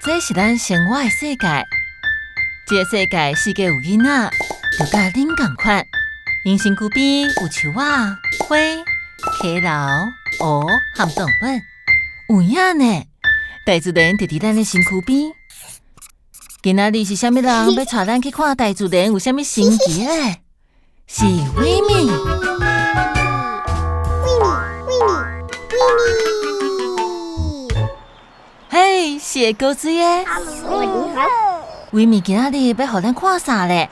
这是咱生活的世界，这个世界四界有囡仔，就甲恁同款。因身躯边有树仔、花、溪流、湖和动物，有影呢。大自然就伫咱的身躯边。今仔日是啥物人要带咱去看大自然有啥物神奇嘞？是维米。嘿，是个高水耶！维米今仔日要互咱看啥嘞？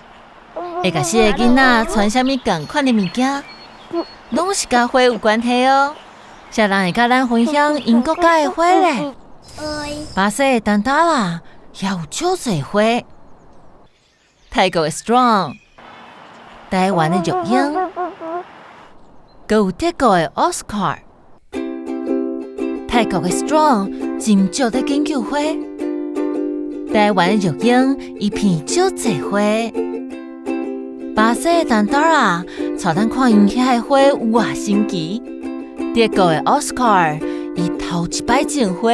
会甲四个囡仔穿啥物共款的物件？拢是甲花有关系哦。啥人会甲咱分享因国家的花嘞？巴西的丹达拉也有足侪花。泰国的 Strong， 台湾的玉英，阁有德国的 Oscar。泰国的 Strong 真少在研究花，台湾的玉英伊片足侪花。巴西的丹达拉带咱看因遐的花有偌神奇，德国的 Oscar 伊头一摆种花。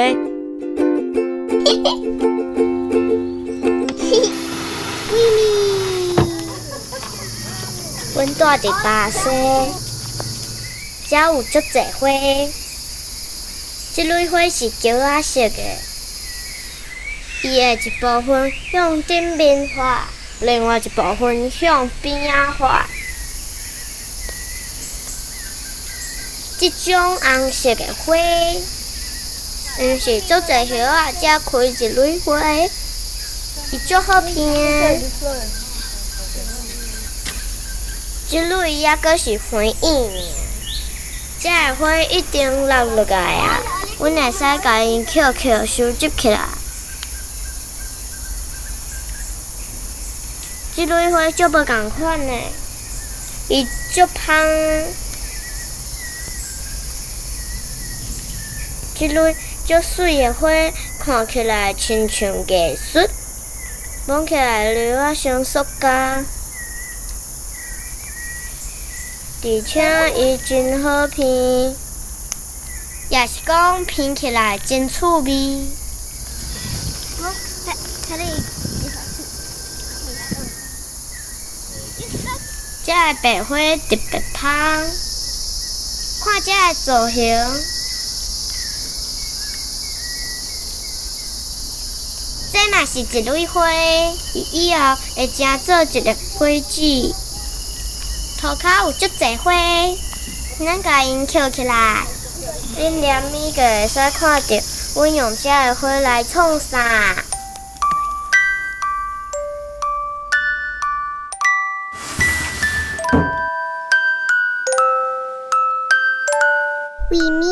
阮住伫巴西，遮有足侪花。即类花是蕉仔色的，伊的一部分向顶面发，另外一部分向边仔发。即种红色的花，毋是足侪叶仔才开一类花，伊足好闻的。即类也阁是花影尔，遮个花一定落落来啊！阮会使甲因捡收集起来。即类花足无共款的，伊足香。即类足水的花，看起来亲像艺术，摸起来流啊像塑胶。而且伊真好闻，也是讲闻起来真趣味。这个白花特别香，看这个造型，这嘛是一类花，以后会成做一个花纸。涂骹有足侪花，咱甲因捡起来，恁连咪就会使看到阮用遮个花来创啥。维米，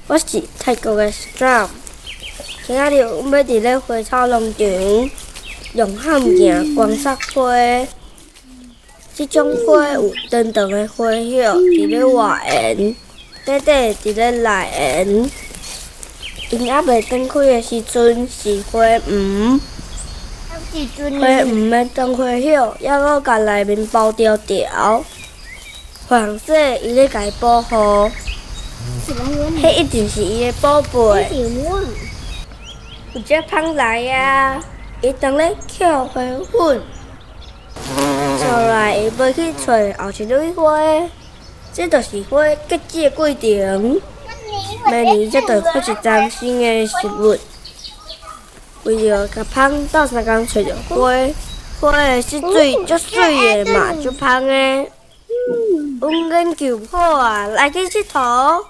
我是泰国的 Strong， 今仔日阮要伫咧花草农场用汉镜观察花。即种花有长长的花叶伫咧外缘，短短伫咧内缘。因还袂展开的时阵是花黄，花黄的长花叶还阁甲内面包条条，黄色伊咧家保护。迄一定是伊的宝贝。有只芳来啊，伊当咧捡花粉，sau来伊要去找后一蕊花，这就是花结籽的过程。明年才会开一丛新的植物。为着甲芳斗3工找着花，花的色水足水的嘛，足香的。阮研究好啊，来去佚佗。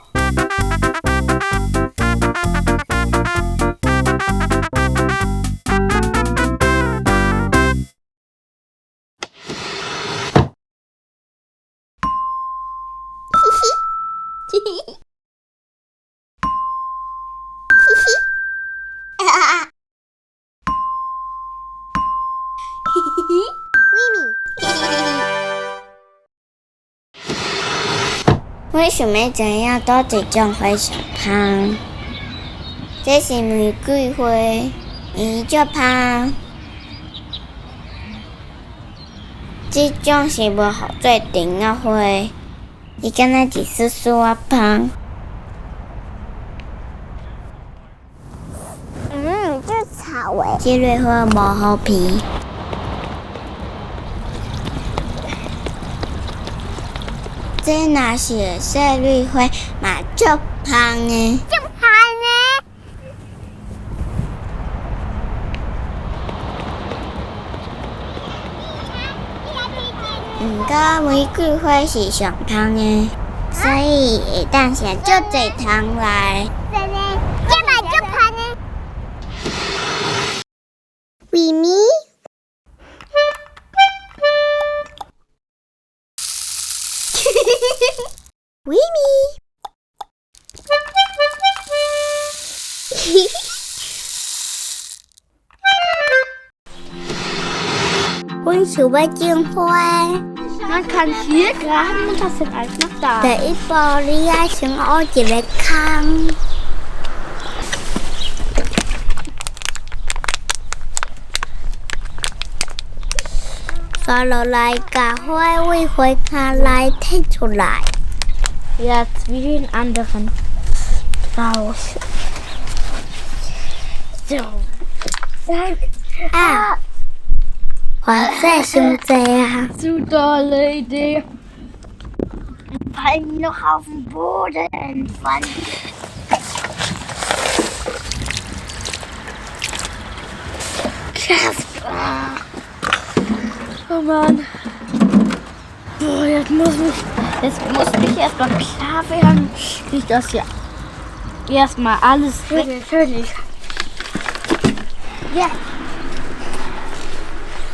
为什么怎样多一种花上香？这是玫瑰花，伊足香。这种是无好做甜的花，伊敢若一丝丝啊香。这草诶，这类花无好皮。这若是小绿花，嘛足香诶。足香诶！毋过玫瑰花是上香诶，所以会当下足侪糖来。这嘛足香诶。维咪。维咪。阮想要种花。Man kann hier graben und das sind alles noch da. 第一步，你要先挖一个坑。刷落来，把花为花卡来剔出来。Jetzt wie den anderen raus. So. Ah. 花色伤济啊！ Zu tolle Idee. Fallen noch auf den Boden. Mann. Kasper. Oh Mann. Boah, jetzt muss ich erstmal klar werden, wie ich das hier erstmal alles natürlich. Ja.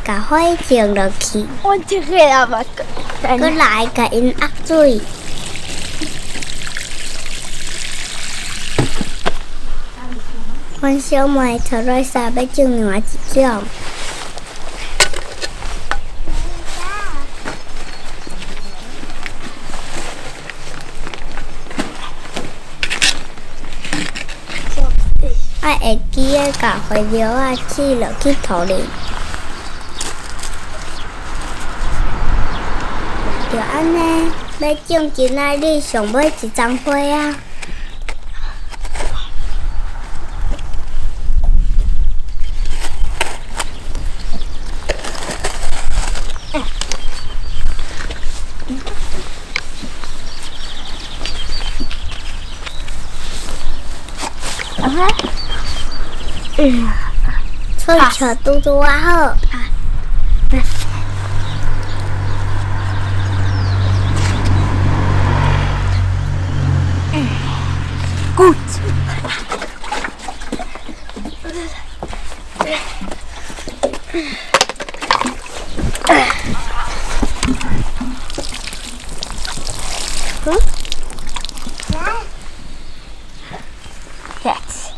把花种落去， Und die Räder 再来甲因压水。阮小妹头来三要种另外一种。会记得甲花苗啊刺落去土里。就安尼，要种今仔日上尾一丛花啊！吹球拄拄啊好。Gut. Gut. Jetzt.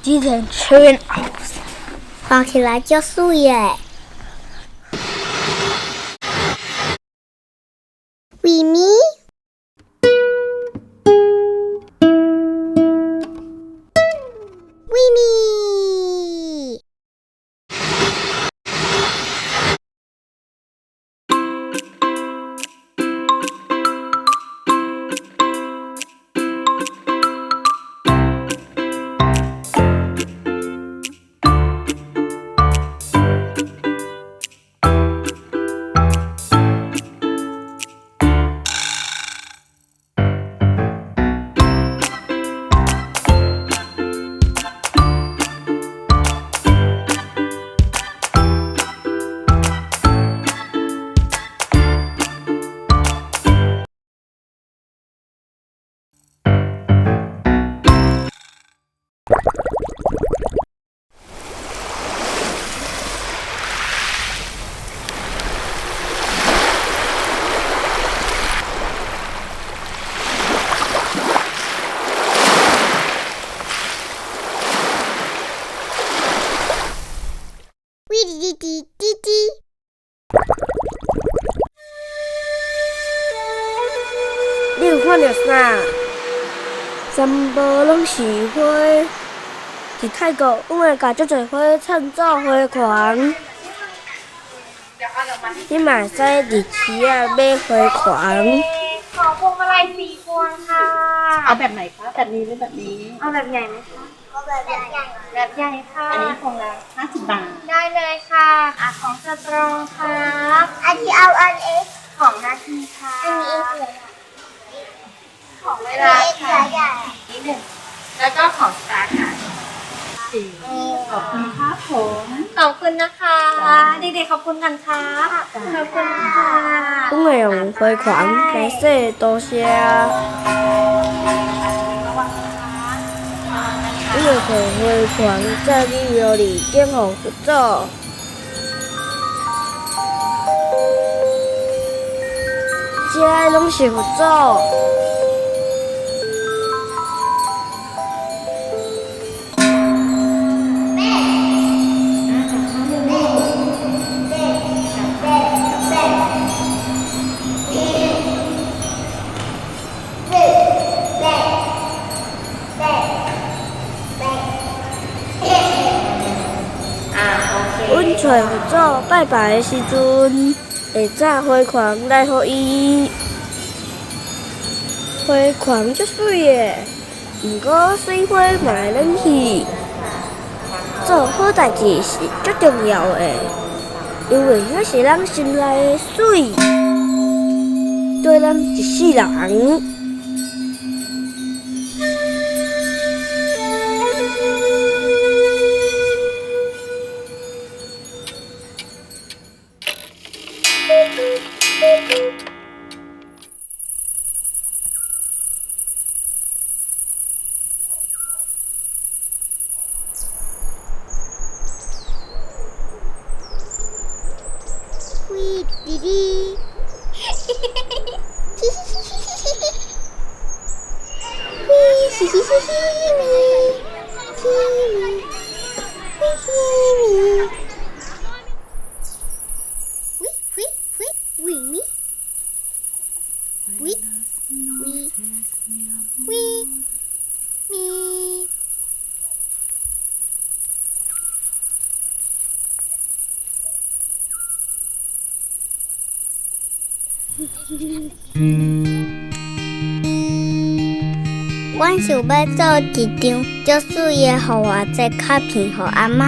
Die sehen schön aus. 放起来就水耶。维咪。你有看到啥？全部拢是花。伫泰国，阮会甲足侪花称作花狂。你嘛会使伫市啊买花狂。ขอพวงมาลัย4 พวงค่ะ เอาแบบไหนคะแบบนี้หรือแบบนี้ เอาแบบใหญ่ไหมคะเอาแบบใหญ่แบบใหญ่ค่ะ อันนี้พวงละ50 บาท ได้เลยค่ะของสตรองครับอันที่เอาอันเอ็กของนาทีค่ะอันนี้เอ็กเลยของเวลาค่ะนิดหนึ่งแล้วก็ของสตาร์ค่ะ ขอบคุณครับผม ขอบคุณนะคะเด็กๆขอบคุณกันค่ะขอบคุณค่ะ 阮会用花狂来说多谢。阮会用花狂这里有里见红不走。这拢是佛祖。阮找佛祖拜拜的时阵，会炸花狂来互伊。花狂足水的，毋过水花嘛会冷去。做好代志是足重要的，因为遐是咱心内的水，对咱一世人。喂，弟弟。喂，嘻嘻嘻嘻咪，嘻咪，喂嘻咪。喂喂喂喂咪，喂喂喂咪。阮想要做一张足水的互我这卡片，互阿嬷。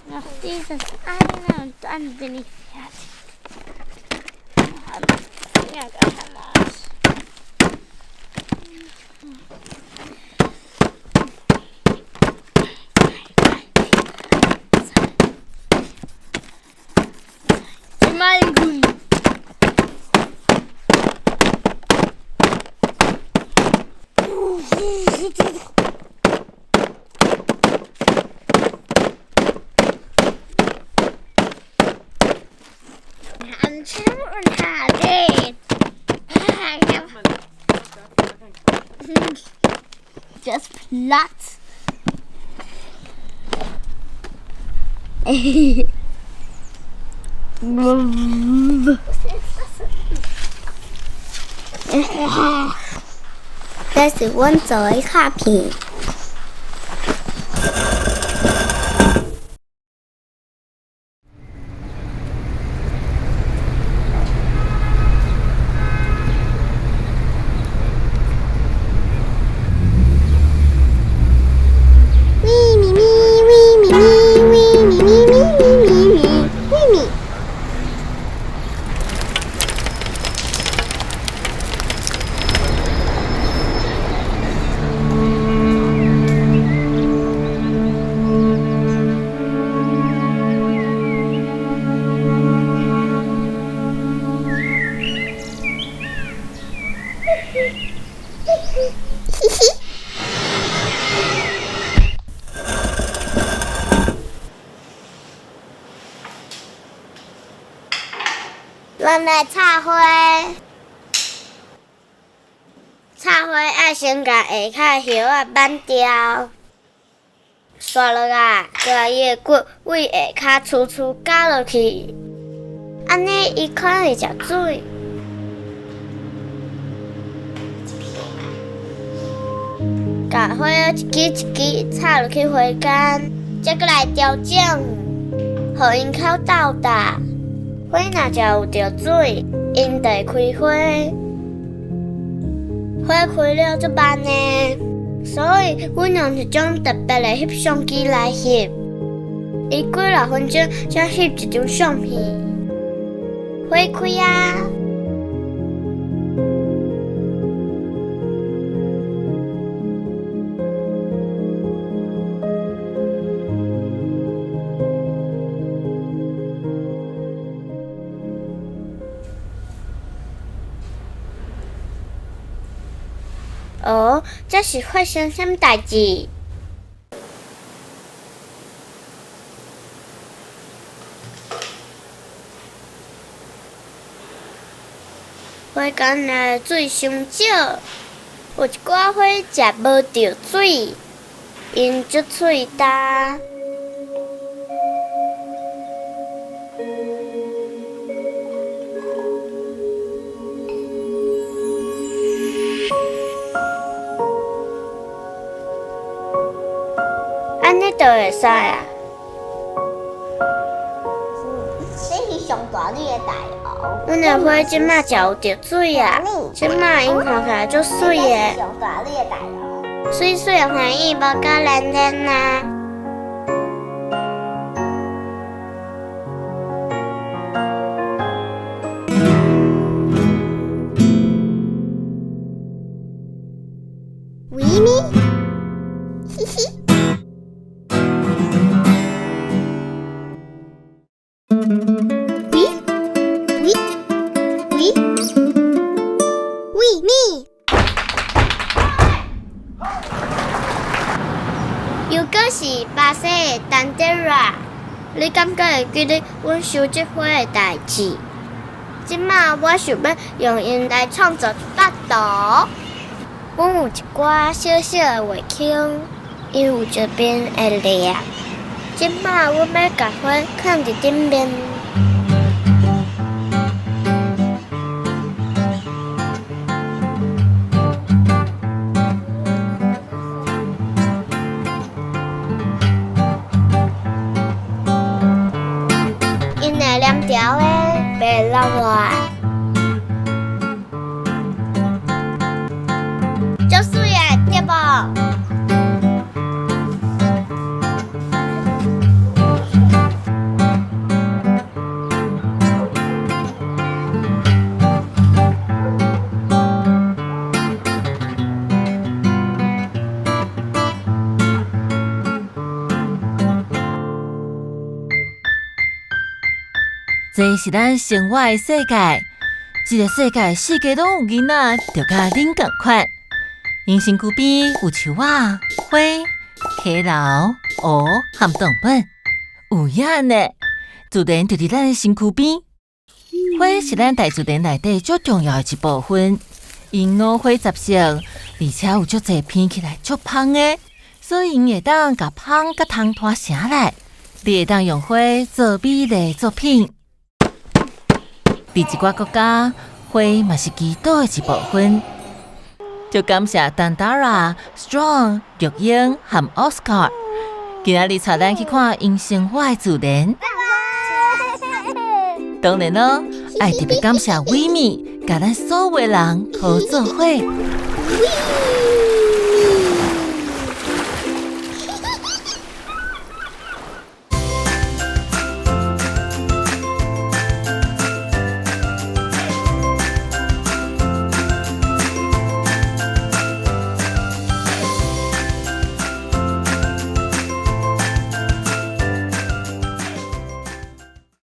Noch dieses eine und dann bin ich fertig. Noch einmal Fingergranat. Mal in grün. Und Haare. Just platt. Das ist unsere Kapi. 咱来插花。插花爱先甲下骹叶仔挽掉，刷落来，甲伊的骨为下骹粗粗夹落去，安尼伊可会食水。甲花一支一支插落去花间，再过来调整，互因口斗大。花若只有着水，因就会开花。花开了就慢呢，所以阮用一种特别的翕相机来翕，伊几6分钟才翕一张相片。花开啊！哦，这是发生什么代志？花间内水伤少，有一寡花食无着水，因足喙焦。安尼就会使啊！这是上大粒的大鹅。阮的花即马才有着水啊！即马因看起来足水的，上大粒的大鹅。水水的花意无甲黏黏啊！维咪，嘻嘻。又搁是巴西的丹德拉，你敢敢会记得阮收这花的代志？即马我想要用因来创作一幅图。阮有一寡小小的画框，伊有一边会亮。即马阮要甲花放伫顶面。黏条的袂落来，足水的对无？这是咱生活的世界，这个世界四界拢有囡仔，就甲恁共款。因身躯边有树仔、花、溪流、湖和动物，有影呢。自然就伫咱的身躯边。花是咱大自然内底最重要的一部分，因五花杂色，而且有足侪片起来足香的，所以因会当甲香甲汤拖成来。你会当用花做美丽作品。伫一寡国家，花嘛是祈祷的一部分。就感谢Dandara、Strong、玉英和 Oscar， 今仔日带咱去看因生活的自然。当然咯，爱特别感谢维米，甲咱所有的人合作伙。